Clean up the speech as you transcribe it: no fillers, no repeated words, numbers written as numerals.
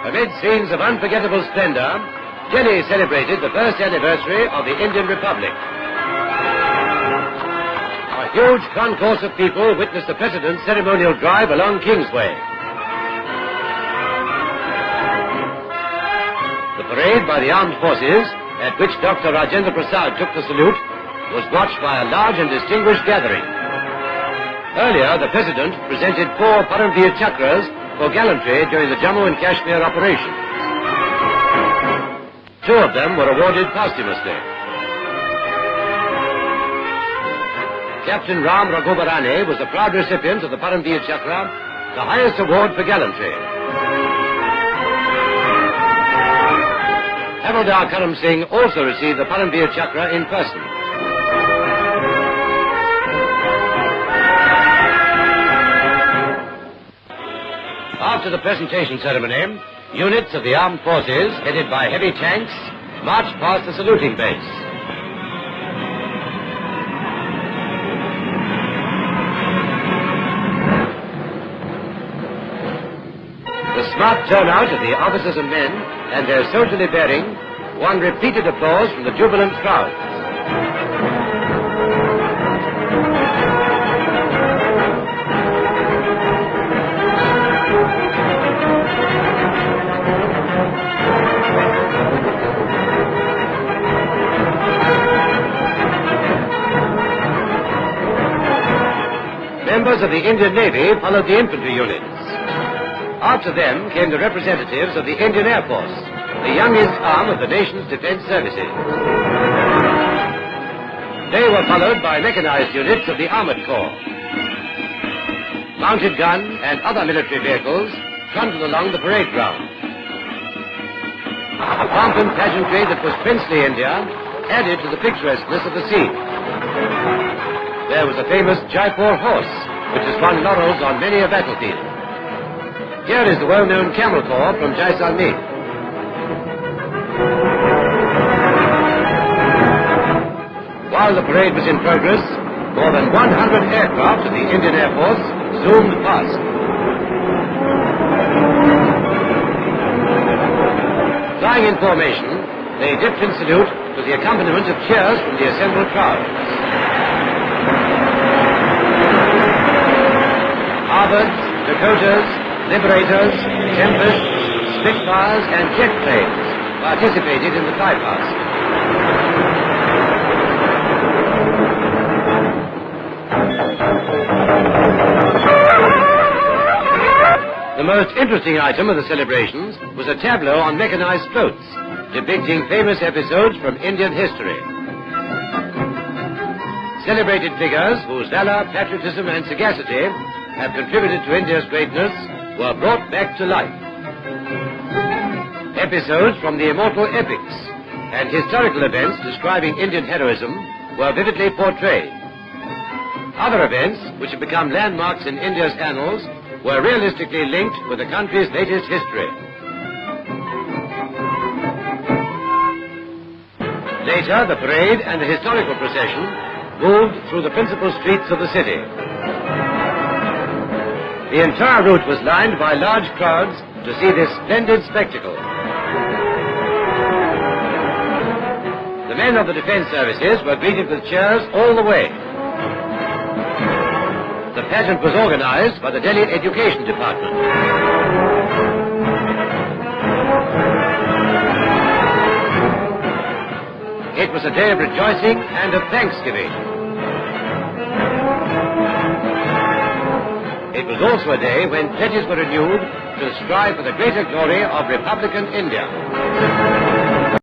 Amid scenes of unforgettable splendor, Delhi celebrated the first anniversary of the Indian Republic. A huge concourse of people witnessed the President's ceremonial drive along Kingsway. The parade by the armed forces, at which Dr. Rajendra Prasad took the salute, was watched by a large and distinguished gathering. Earlier, the President presented 4 Paramveer Chakras for gallantry during the Jammu and Kashmir operation. 2 of them were awarded posthumously. Captain Ram Raghubarane was the proud recipient of the Paramveer Chakra, the highest award for gallantry. Havildar Karam Singh also received the Paramveer Chakra in person. After the presentation ceremony, units of the armed forces, headed by heavy tanks, marched past the saluting base. The smart turnout of the officers and men and their soldierly bearing won repeated applause from the jubilant crowds. Members of the Indian Navy followed the infantry units. After them came the representatives of the Indian Air Force, the youngest arm of the nation's defense services. They were followed by mechanized units of the Armored Corps. Mounted gun and other military vehicles trundled along the parade ground. The pomp and pageantry that was princely India added to the picturesqueness of the scene. There was a famous Jaipur horse, which has won laurels on many a battlefield. Here is the well-known camel corps from Jaisalmer. While the parade was in progress, more than 100 aircraft of the Indian Air Force zoomed past. Flying in formation, they dipped in salute to the accompaniment of cheers from the assembled crowds. Harvards, Dakotas, Liberators, Tempests, Spitfires and jet planes participated in the flypast. The most interesting item of the celebrations was a tableau on mechanized floats, depicting famous episodes from Indian history. Celebrated figures whose valor, patriotism and sagacity have contributed to India's greatness were brought back to life. Episodes from the immortal epics and historical events describing Indian heroism were vividly portrayed. Other events, which have become landmarks in India's annals, were realistically linked with the country's latest history. Later, the parade and the historical procession moved through the principal streets of the city. The entire route was lined by large crowds to see this splendid spectacle. The men of the defense services were greeted with cheers all the way. The pageant was organized by the Delhi Education Department. It was a day of rejoicing and of thanksgiving. It was also a day when pledges were renewed to strive for the greater glory of Republican India.